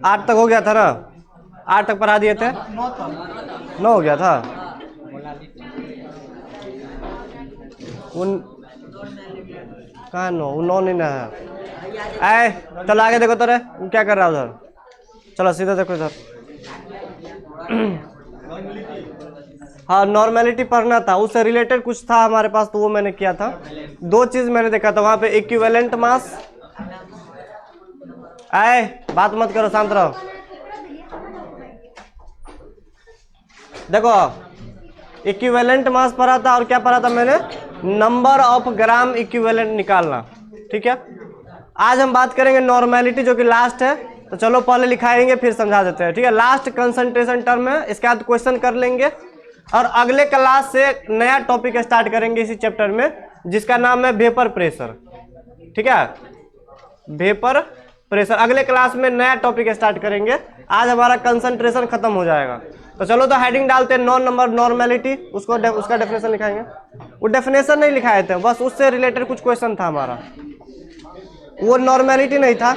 8 तक हो गया था ना, 8 तक पढ़ा दिए थे, 9 हो गया था। कहाँ 9, 9 नहीं ना है। आए चलो आगे देखो तो रे, वो क्या कर रहा है उधर, चलो सीधा देखो इधर। हाँ नॉर्मेलिटी पढ़ना था, उससे रिलेटेड कुछ था हमारे पास तो वो मैंने किया था। 2 चीज मैंने देखा था वहां पे, इक्विवेलेंट मास। आए बात मत करो, शांत रहो। देखो इक्विवेलेंट मास पढ़ा था और क्या पढ़ा था मैंने, नंबर ऑफ ग्राम इक्विवेलेंट निकालना। ठीक है, आज हम बात करेंगे नॉर्मेलिटी जो कि लास्ट है। तो चलो पहले लिखाएंगे फिर समझा देते हैं। ठीक है, लास्ट कंसंट्रेशन टर्म है, इसके बाद क्वेश्चन कर लेंगे और अगले क्लास से नया टॉपिक स्टार्ट करेंगे इसी चैप्टर में, जिसका नाम है वेपर प्रेशर। ठीक है, वेपर प्रेशर अगले क्लास में नया टॉपिक स्टार्ट करेंगे। आज हमारा कंसंट्रेशन खत्म हो जाएगा। तो चलो तो हेडिंग डालते हैं 9 नंबर नॉर्मेलिटी, उसका डेफिनेशन लिखाएंगे। वो डेफिनेशन नहीं लिखाए थे, बस उससे रिलेटेड कुछ क्वेश्चन था हमारा, वो नॉर्मेलिटी नहीं था।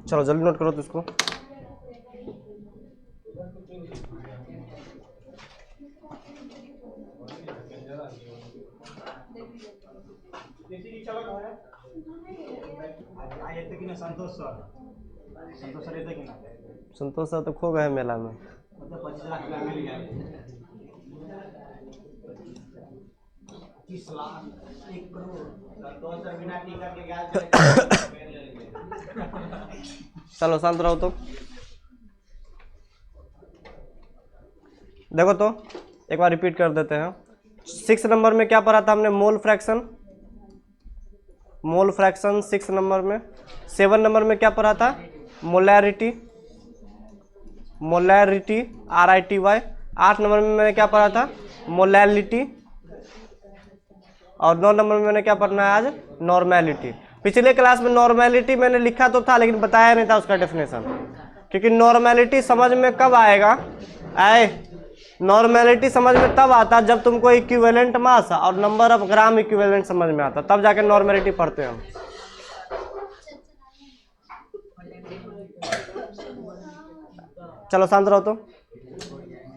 चलो जल्दी नोट करो तो इसको। संतोष सर तो खो गए मेला में। चलो शांत रहो। तो देखो तो एक बार रिपीट कर देते हैं। 6 नंबर में क्या पढ़ा था हमने? Mole fraction. Mole fraction 6 number में। 7 नंबर में क्या पढ़ा था? मोलैरिटी। Molarity RITY। 8 नंबर में मैंने क्या पढ़ा था? मोलैलिटी। और 9 नंबर में मैंने क्या पढ़ना है आज? नॉर्मेलिटी। पिछले क्लास में नॉर्मेलिटी मैंने लिखा तो था लेकिन बताया नहीं था उसका डेफिनेशन, क्योंकि नॉर्मेलिटी समझ में कब आएगा? नॉर्मेलिटी समझ में तब आता जब तुमको इक्विवेलेंट मास और नंबर ऑफ ग्राम इक्विवेलेंट समझ में आता, तब जाके नॉर्मेलिटी पढ़ते हैं हम। चलो शांत रहो। तो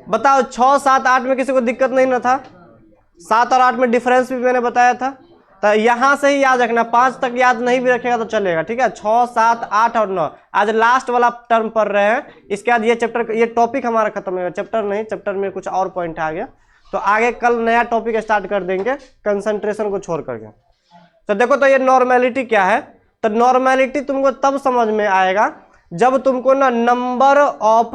बताओ 6, 7, 8 में किसी को दिक्कत नहीं ना था? 7 और 8 में डिफरेंस भी मैंने बताया था। तो यहां से ही याद रखना, 5 तक याद नहीं भी रखेगा तो चलेगा, ठीक है। 6, 7, 8 और 9 आज लास्ट वाला टर्म पढ़ रहे हैं। इसके बाद ये चैप्टर, ये टॉपिक हमारा खत्म होगा। चैप्टर नहीं, चैप्टर में कुछ और पॉइंट आ गया तो आगे कल नया टॉपिक स्टार्ट कर देंगे कंसंट्रेशन को छोड़ करके। तो देखो तो ये नॉर्मेलिटी क्या है? तो नॉर्मेलिटी तुमको तब समझ में आएगा जब तुमको ना नंबर ऑफ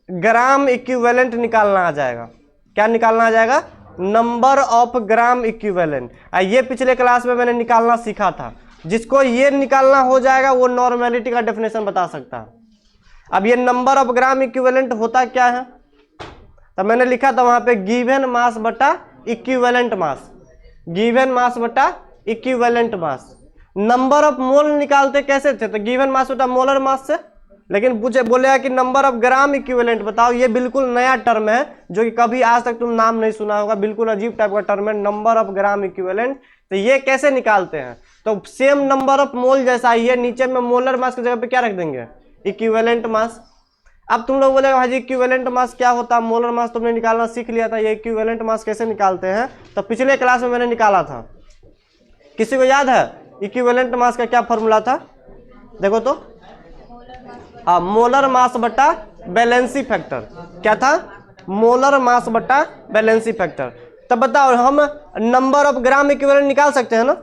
ग्राम इक्विवेलेंट निकालना आ जाएगा। क्या निकालना आ जाएगा? Number of gram equivalent. ये पिछले क्लास में मैंने निकालना सीखा था। जिसको ये निकालना हो जाएगा वो नॉर्मेलिटी का डेफिनेशन बता सकता है। अब ये नंबर ऑफ ग्राम इक्विवेलेंट होता क्या है? तो मैंने लिखा था वहां पे गिवन मास बटा इक्विवेलेंट मास। गिवन मास बटा equivalent mass. Number of mole निकालते कैसे थे? तो गिवन मास बटा मोलर मास से। लेकिन पूछे बोलेगा कि नंबर ऑफ ग्राम इक्विवेलेंट बताओ। ये बिल्कुल नया टर्म है जो कि कभी आज तक तुम नाम नहीं सुना होगा। बिल्कुल अजीब टाइप का टर्म है, नंबर ऑफ ग्राम इक्विवेलेंट। तो ये कैसे निकालते हैं? तो सेम नंबर ऑफ मोल जैसा ही है, नीचे में मोलर मास की जगह पे क्या रख देंगे? Equivalent mass. अब तुम लोग बोलेगा भाई इक्विवेलेंट मास क्या होता है? मोलर मास तुमने निकालना सीख लिया था, ये इक्विवेलेंट मास कैसे निकालते हैं? तो पिछले क्लास में मैंने निकाला था। किसी को याद है इक्विवेलेंट मास का क्या फॉर्मूला था? देखो तो मोलर मास बटा बैलेंसी फैक्टर। क्या था? मोलर मास बटा बैलेंसी फैक्टर। तब बताओ हम नंबर ऑफ ग्राम इक्विवेलेंट निकाल सकते हैं ना?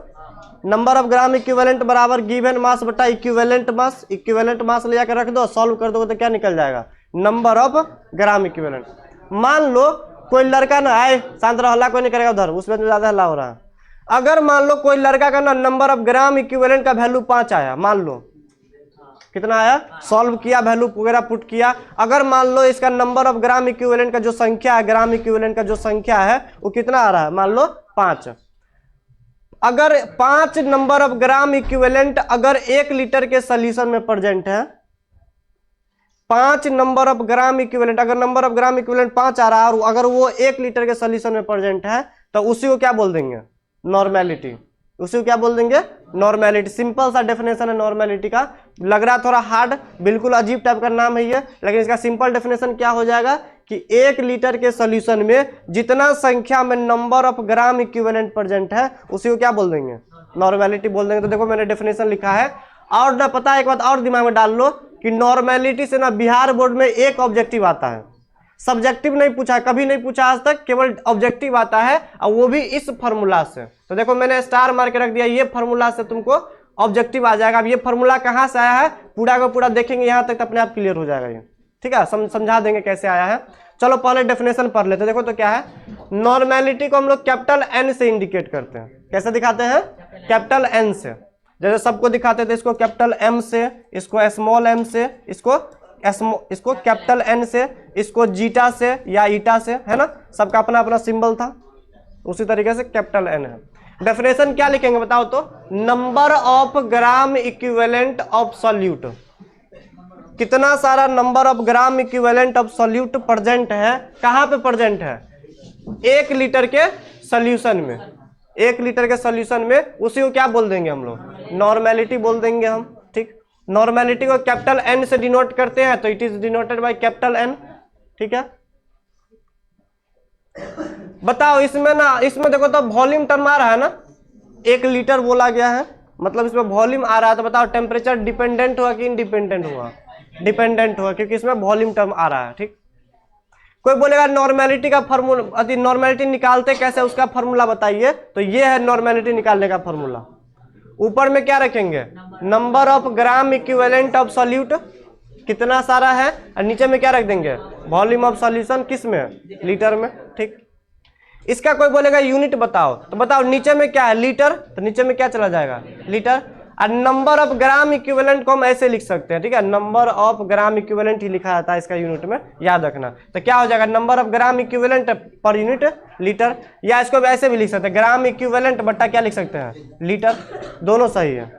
नंबर ऑफ ग्राम इक्विवेलेंट बराबर गिवन मास बटा इक्विवेलेंट मास। इक्विवेलेंट मास ले जाकर रख दो, सॉल्व कर दोगे तो क्या निकल जाएगा? Number of gram equivalent. मान लो कोई लड़का ना आए, शांत रहो, हल्ला कोई नहीं करेगा उधर, उसमें तो ज्यादा हल्ला हो रहा है। अगर मान लो कोई लड़का का ना नंबर ऑफ ग्राम इक्विवेलेंट का वैल्यू 5 आया, मान लो कितना आया? सॉल्व किया, वैल्यू वगैरह पुट किया। अगर मान लो इसका नंबर ऑफ ग्राम इक्विवेलेंट का जो संख्या है, ग्राम इक्विवेलेंट का जो संख्या है वो कितना आ रहा है? मान लो 5। अगर 5 नंबर ऑफ ग्राम इक्विवेलेंट अगर 1 लीटर के सॉल्यूशन में प्रेजेंट है, 5 नंबर ऑफ ग्राम इक्विवेलेंट, अगर नंबर ऑफ ग्राम इक्विवेलेंट 5 आ रहा है और अगर वो 1 लीटर के सॉल्यूशन में प्रेजेंट है तो उसी को क्या बोल देंगे? नॉर्मेलिटी। उसी को क्या बोल देंगे? नॉर्मेलिटी। सिंपल सा डेफिनेशन है नॉर्मेलिटी का। लग रहा थोड़ा हार्ड, बिल्कुल अजीब टाइप का नाम है ये, लेकिन इसका सिंपल डेफिनेशन क्या हो जाएगा कि 1 लीटर के सॉल्यूशन में जितना संख्या में number of gram equivalent present है उसी को क्या बोल देंगे? नॉर्मेलिटी बोल देंगे। तो देखो मैंने डेफिनेशन लिखा है। और ना पता है, एक बात और दिमाग में डाल लो कि नॉर्मेलिटी से ना बिहार बोर्ड में एक ऑब्जेक्टिव आता है, सब्जेक्टिव नहीं पूछा, कभी नहीं पूछा आज तक, केवल ऑब्जेक्टिव आता है और वो भी इस फार्मूला से। तो देखो मैंने स्टार मार के रख दिया, ये फार्मूला से तुमको ऑब्जेक्टिव आ जाएगा। अब ये फार्मूला कहाँ से आया है पूरा का पूरा देखेंगे यहाँ तक तो अपने आप क्लियर हो जाएगा ये, ठीक है। समझा देंगे कैसे आया है। चलो पहले डेफिनेशन पढ़ लेते। देखो तो क्या है, नॉर्मेलिटी को हम लोग कैपिटल एन से इंडिकेट करते हैं। कैसे दिखाते हैं? कैपिटल एन से। जैसे सबको दिखाते थे, इसको कैपिटल एम से, इसको स्मॉल एम से, इसको कैपिटल एन से, इसको जीटा से या ईटा से, है ना, सबका अपना अपना सिंबल था। उसी तरीके से कैपिटल एन है। डेफिनेशन क्या लिखेंगे बताओ तो? Number of gram equivalent of solute. कितना सारा number of gram equivalent of solute present है, कहां पे प्रेजेंट है? 1 लीटर के सॉल्यूशन में। 1 लीटर के सॉल्यूशन में उसी को क्या बोल देंगे हम लोग? नॉर्मेलिटी बोल देंगे हम, ठीक। नॉर्मेलिटी को कैपिटल एन से डिनोट करते हैं, तो it is denoted by capital N. ठीक है, बताओ इसमें ना, इसमें देखो तो वॉल्यूम टर्म आ रहा है ना, 1 लीटर बोला गया है, मतलब इसमें वॉल्यूम आ रहा है। तो बताओ टेम्परेचर डिपेंडेंट हुआ कि इनडिपेंडेंट हुआ? डिपेंडेंट हुआ, क्योंकि इसमें वॉल्यूम टर्म आ रहा है। ठीक, कोई बोलेगा नॉर्मेलिटी का फार्मूला, नॉर्मेलिटी निकालते कैसे, उसका फार्मूला बताइए। तो ये है नॉर्मेलिटी निकालने का फार्मूला। ऊपर में क्या रखेंगे? Number of gram equivalent of solute, कितना सारा है, और नीचे में क्या रख देंगे? वॉल्यूम ऑफ सॉल्यूशन, किस में? लीटर में। ठीक, इसका कोई बोलेगा यूनिट बताओ, तो बताओ नीचे में क्या है? लीटर, तो नीचे में क्या चला जाएगा? लीटर। और नंबर ऑफ ग्राम इक्विवेलेंट को हम ऐसे लिख सकते हैं, ठीक है, नंबर ऑफ ग्राम इक्विवेलेंट ही लिखा जाता है इसका यूनिट में, याद रखना। तो क्या हो जाएगा? Number of gram equivalent per unit litre, या इसको भी ऐसे भी लिख सकते हैं, ग्राम इक्विवेलेंट बट्टा क्या लिख सकते हैं? लीटर, दोनों सही है।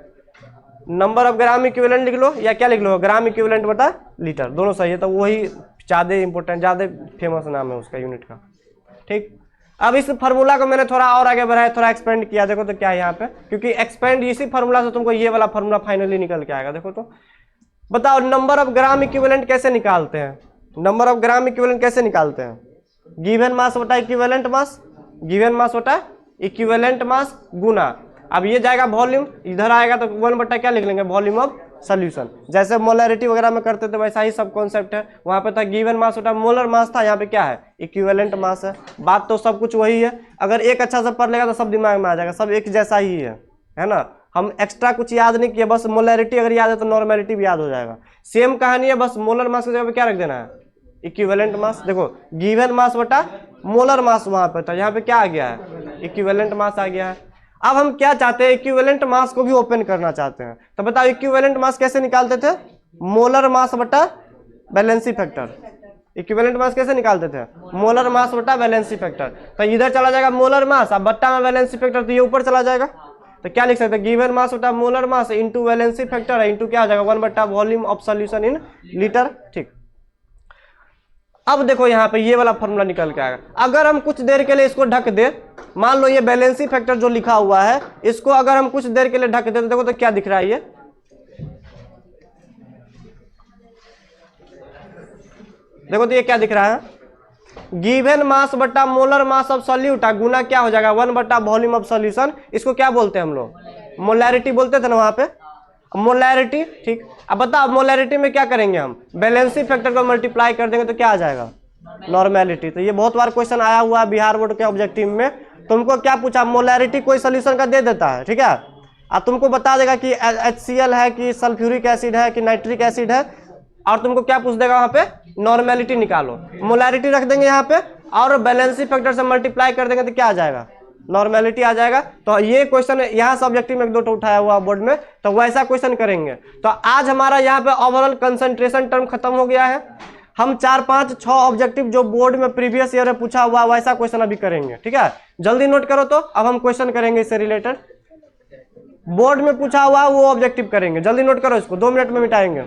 नंबर ऑफ ग्राम इक्विवेलेंट लिख लो, या क्या लिख लो? ग्राम इक्विवेलेंट बटा लीटर, दोनों सही है। तो वही ज़्यादा इंपॉर्टेंट, ज़्यादा फेमस नाम है उसका यूनिट का। ठीक, अब इस फार्मूला को मैंने थोड़ा और आगे बढ़ाया, थोड़ा एक्सपेंड किया। देखो तो क्या है यहाँ पे, क्योंकि एक्सपेंड इसी फार्मूला से तुमको ये वाला फार्मूला फाइनली निकल के आएगा। देखो तो बताओ नंबर ऑफ ग्राम इक्विवेलेंट कैसे निकालते हैं? नंबर ऑफ ग्राम इक्विवेलेंट कैसे निकालते हैं? गिवन मास बटा इक्विवेलेंट मास, गिवन मास बटा इक्विवेलेंट मास गुना, अब ये जाएगा वॉल्यूम, इधर आएगा तो 1 बटा क्या लिख लेंगे? Volume of solution. जैसे मोलरिटी वगैरह में करते थे वैसा ही सब कॉन्सेप्ट है। वहां पे था गिवन मास बटा मोलर मास था, यहाँ पे क्या है? इक्विवेलेंट मास है। बात तो सब कुछ वही है, अगर एक अच्छा से पढ़ लेगा तो सब दिमाग में आ जाएगा, सब एक जैसा ही है ना। हम एक्स्ट्रा कुछ याद नहीं किए, बस मोलरिटी अगर याद है तो नॉर्मेलिटी भी याद हो जाएगा। सेम कहानी है, बस मोलर मास की जगह पे क्या रख देना है? Equivalent mass. देखो गिवन मास बटा मोलर मास वहां पे था, यहाँ पे क्या आ गया है? इक्विवेलेंट मास आ गया है। अब हम क्या चाहते हैं? इक्विवेलेंट मास को भी ओपन करना चाहते हैं। तो बताओ इक्विवेलेंट मास कैसे निकालते थे? मोलर मास बटा वैलेंसी फैक्टर। इक्विवेलेंट मास कैसे निकालते थे? मोलर मास बटा वैलेंसी फैक्टर। तो इधर चला जाएगा मोलर मास, अब बट्टा में वैलेंसी फैक्टर, तो ये ऊपर चला जाएगा। तो क्या लिख सकते हैं? गिवन मास बटा molar mass into valency factor है, इंटू क्या हो जाएगा? 1 बटा volume of solution in litre. ठीक, अब देखो यहाँ पे ये वाला फॉर्मूला निकल के आएगा। अगर हम कुछ देर के लिए इसको ढक दे, मान लो ये बैलेंसी फैक्टर जो लिखा हुआ है, इसको अगर हम कुछ देर के लिए ढक दे तो देखो तो क्या दिख रहा है? ये देखो तो ये क्या दिख रहा है? गिवन मास बटा मोलर मास ऑफ सॉल्यूट गुना क्या हो जाएगा? 1 बटा वॉल्यूम ऑफ सॉल्यूशन। इसको क्या बोलते हैं हम लोग? मोलैरिटी बोलते थे ना वहां पे, मोलैरिटी। ठीक, अब बताओ मोलैरिटी में क्या करेंगे हम? बैलेंसी फैक्टर को मल्टीप्लाई कर देंगे तो क्या आ जाएगा? नॉर्मेलिटी। तो ये बहुत बार क्वेश्चन आया हुआ है बिहार बोर्ड के ऑब्जेक्टिव में। तुमको क्या पूछा? मोलैरिटी कोई सोल्यूशन का दे देता है, ठीक है, अब तुमको बता देगा कि HCl है कि सल्फ्यूरिक एसिड है कि नाइट्रिक एसिड है, और तुमको क्या पूछ देगा वहां पे? नॉर्मेलिटी निकालो। मोलैरिटी रख देंगे यहाँ पे और बैलेंसी फैक्टर से मल्टीप्लाई कर देंगे तो क्या आ जाएगा? नॉर्मेलिटी आ जाएगा। तो ये क्वेश्चन यहाँ सब्जेक्टिव में 1-2 उठाया हुआ बोर्ड में, तो वैसा क्वेश्चन करेंगे। तो आज हमारा यहाँ पे ओवरऑल कंसंट्रेशन टर्म खत्म हो गया है। हम 4, 5, 6 ऑब्जेक्टिव जो बोर्ड में प्रीवियस ईयर में पूछा हुआ वैसा क्वेश्चन अभी करेंगे, ठीक है, जल्दी नोट करो। तो अब हम क्वेश्चन करेंगे इससे रिलेटेड, बोर्ड में पूछा हुआ वो ऑब्जेक्टिव करेंगे, जल्दी नोट करो इसको, 2 मिनट में मिटाएंगे।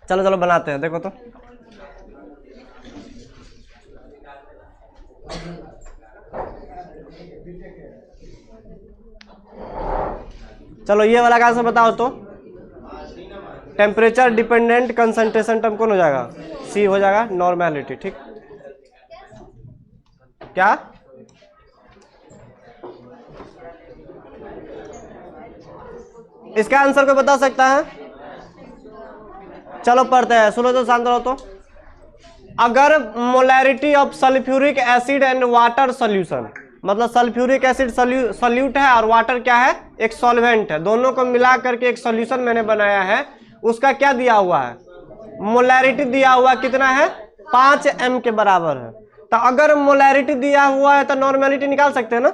चलो चलो बनाते हैं, देखो तो। चलो ये वाला कैसे बताओ तो। टेम्परेचर डिपेंडेंट कंसंट्रेशन टर्म कौन हो जाएगा? सी हो जाएगा, नॉर्मेलिटी। ठीक, क्या इसका आंसर कोई बता सकता है? चलो पढ़ते हैं, सुनो तो, शांत रहो तो। अगर molarity of sulphuric acid and water solution, मतलब सल्फ्यूरिक एसिड सॉल्यूट है और वाटर क्या है? एक सॉल्वेंट है, दोनों को मिला करके एक सॉल्यूशन मैंने बनाया है। उसका क्या दिया हुआ है? मोलैरिटी दिया हुआ कितना है? 5 m के बराबर है। तो अगर मोलैरिटी दिया हुआ है तो नॉर्मेलिटी निकाल सकते हैं ना?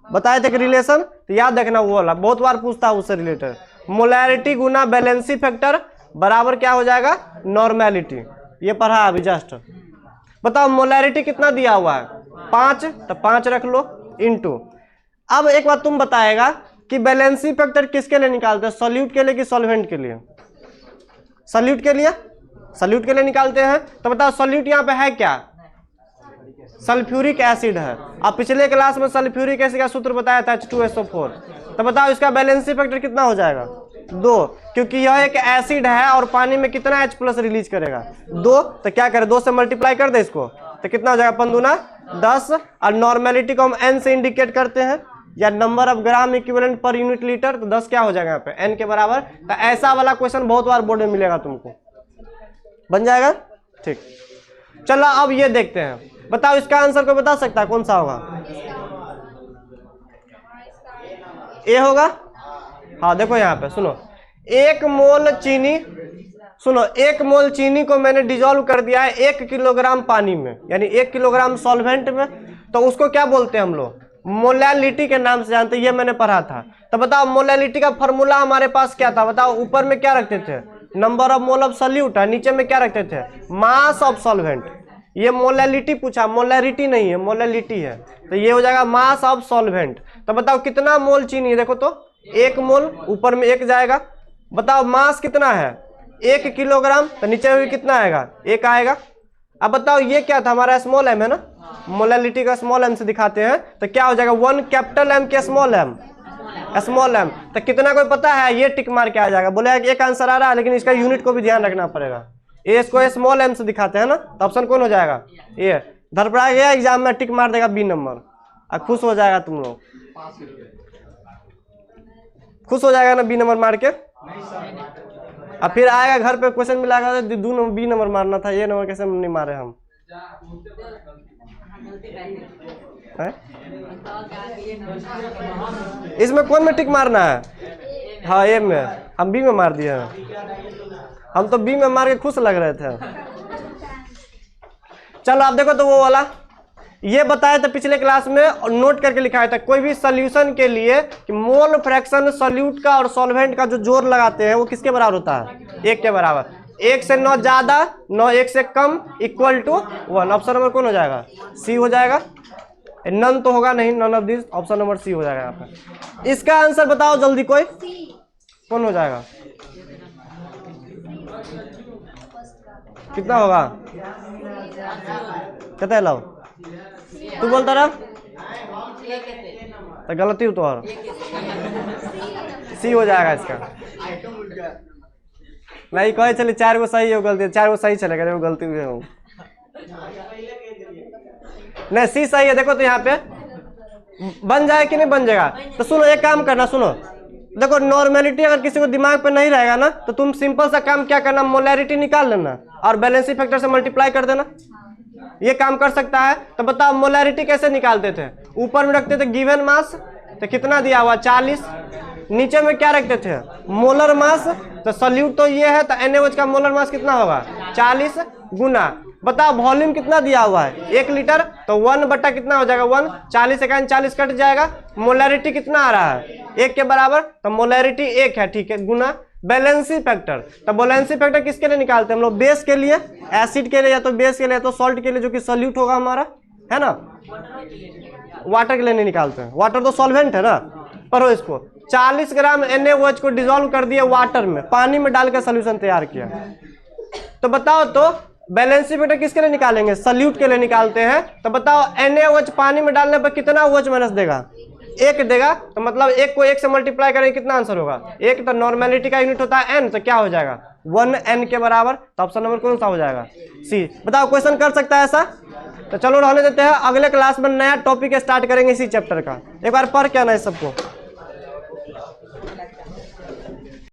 बताए थे कि रिलेशन, तो याद रखना वो वाला, बहुत बार पूछता है उससे रिलेटेड। मोलैरिटी गुना बैलेंसी फैक्टर बराबर क्या हो जाएगा? नॉर्मेलिटी। ये पढ़ा अभी जस्ट। बताओ मोलैरिटी कितना दिया हुआ है? 5, तो 5 रख लो इनटू। अब एक बात तुम बताएगा कि बैलेंसी फैक्टर किसके लिए निकालते हैं? सॉल्यूट के लिए कि सॉल्वेंट के लिए? सॉल्यूट के लिए, सॉल्यूट के लिए निकालते हैं। तो बताओ सॉल्यूट यहाँ पे है क्या? सल्फ्यूरिक एसिड है। अब पिछले क्लास में सल्फ्यूरिक एसिड का सूत्र बताया था H2SO4। तो बताओ इसका बैलेंसी फैक्टर कितना हो जाएगा? 2, क्योंकि यह एक एसिड है और पानी में कितना H+ रिलीज करेगा? 2। तो क्या करें, 2 से मल्टीप्लाई कर दे इसको, तो कितना हो जाएगा? 5 दूना 10। और नॉर्मेलिटी को हम n से इंडिकेट करते हैं, या number of gram equivalent per unit litre. तो 10 क्या हो जाएगा यहाँ पे? n के बराबर। तो ऐसा वाला क्वेश्चन बहुत बार बोर्ड में मिलेगा तुमको, बन जाएगा। ठीक, चलो अब ये देखते हैं। बताओ इसका आंसर कोई बता सकता है कौन सा होगा? ए होगा। हाँ देखो यहाँ पे सुनो, 1 मोल चीनी, सुनो 1 मोल चीनी को मैंने डिजोल्व कर दिया है 1 किलोग्राम पानी में, यानी 1 किलोग्राम सॉल्वेंट में। तो उसको क्या बोलते हैं हम लोग? मोलैलिटी के नाम से जानते हैं, ये मैंने पढ़ा था। तो बताओ मोलैलिटी का फॉर्मूला हमारे पास क्या था? बताओ, ऊपर में क्या रखते थे? Number of mole of solute है, नीचे में क्या रखते थे? Mass of solvent. ये मोलैलिटी पूछा, मोलैरिटी नहीं है, मोलैलिटी है। तो ये हो जाएगा मास ऑफ सॉल्वेंट। तो बताओ कितना मोल चीनी है? देखो तो 1 मोल, ऊपर में 1 जाएगा। बताओ मास कितना है? 1 किलोग्राम, तो नीचे में कितना आएगा? 1 आएगा। अब बताओ ये क्या था? हमारा स्मॉल m है ना, मोलैलिटी का स्मॉल m से दिखाते हैं। तो क्या हो जाएगा? 1 कैपिटल M के स्मॉल m, स्मॉल m। तो कितना कोई पता है? ये टिक मार के आ जाएगा। बोलेगा कि एक आंसर आ रहा है, लेकिन इसका यूनिट को भी ध्यान रखना पड़ेगा। ए इसको स्मॉल m से दिखाते हैं ना, तो ऑप्शन कौन हो जाएगा? ये धरपड़ा गया एग्जाम में, टिक मार देगा B नंबर, और खुश हो जाएगा तुम लोग। खुश हो जाएगा ना B नंबर मार के। अब फिर आएगा घर पे क्वेश्चन मिलाएगा, B नंबर मारना था, ये नंबर कैसे नहीं मारे हम है? इसमें कौन में टिक मारना है? हाँ ए में, हम B में मार दिए हैं। हम तो B में मार के खुश लग रहे थे। चलो आप देखो तो वो वाला, ये बताया था पिछले क्लास में और नोट करके लिखाया था, कोई भी सॉल्यूशन के लिए कि मोल फ्रैक्शन सॉल्यूट का और सॉल्वेंट का जो जोड़ लगाते हैं वो किसके बराबर होता है? 1 के बराबर। 1 से 9 ज्यादा, 9 1 से कम इक्वल टू 1। ऑप्शन नंबर कौन हो जाएगा? सी हो जाएगा। नन तो होगा नहीं, none of this, option number C हो जाएगा यहाँ पे। इसका आंसर बताओ जल्दी कोई, कौन हो जाएगा? कितना होगा? कहते लाओ, तू बोलता रहा तो गलती हो तो और सी हो जाएगा इसका। नहीं कहे चले 4 गो सही हो गलती, 4 गो सही चलेगा, वो गलती हुई हो नहीं, सी सही है। देखो तो यहाँ पे बन जाए कि नहीं बन जाएगा? तो सुनो एक काम करना, सुनो देखो नॉर्मेलिटी अगर किसी को दिमाग पे नहीं रहेगा ना तो तुम सिंपल सा काम क्या करना, मोलैरिटी निकाल लेना और बैलेंसिंग फैक्टर से मल्टीप्लाई कर देना, ये काम कर सकता है। तो बताओ मोलैरिटी कैसे निकालते थे? ऊपर में रखते थे गिवन मास, तो कितना दिया हुआ 40, नीचे में क्या रखते थे? Molar mass. तो सॉल्यूट तो ये है, तो NaOH का मोलर मास कितना होगा? 40 गुना, बताओ वॉल्यूम कितना दिया हुआ है? 1 लीटर, तो 1 बटा कितना हो जाएगा? 1, 40 से 40 कट जाएगा। मोलैरिटी कितना आ रहा है? 1 के बराबर, तो मोलैरिटी 1 है, ठीक है, गुना बैलेंसिंग फैक्टर। तो बैलेंसिंग फैक्टर किसके लिए निकालते हैं हम लोग? बेस के लिए, एसिड के लिए या तो बेस के लिए, तो सॉल्ट के लिए जो कि सॉल्यूट होगा हमारा, है ना। वाटर के लिए नहीं निकालते हैं, वाटर तो सॉल्वेंट है ना। पढ़ो इसको, 40 ग्राम NaOH को डिसॉल्व कर दिया वाटर में, पानी में डालकर सोल्यूशन तैयार किया। तो बताओ तो बैलेंसिंग फैक्टर किसके लिए निकालेंगे? सॉल्यूट के लिए निकालते हैं। तो बताओ NaOH पानी में डालने पर कितना OH माइनस देगा? 1 देगा। तो मतलब 1 को 1 से मल्टीप्लाई करेंगे, कितना आंसर होगा? 1। तो नॉर्मेलिटी का यूनिट होता है n, तो क्या हो जाएगा? 1n के बराबर। तो ऑप्शन नंबर कौन सा हो जाएगा? सी। बताओ क्वेश्चन कर सकता है ऐसा? तो चलो रहने देते हैं, अगले क्लास में नया टॉपिक स्टार्ट करेंगे इसी चैप्टर का। एक बार पढ़ के आना है सबको।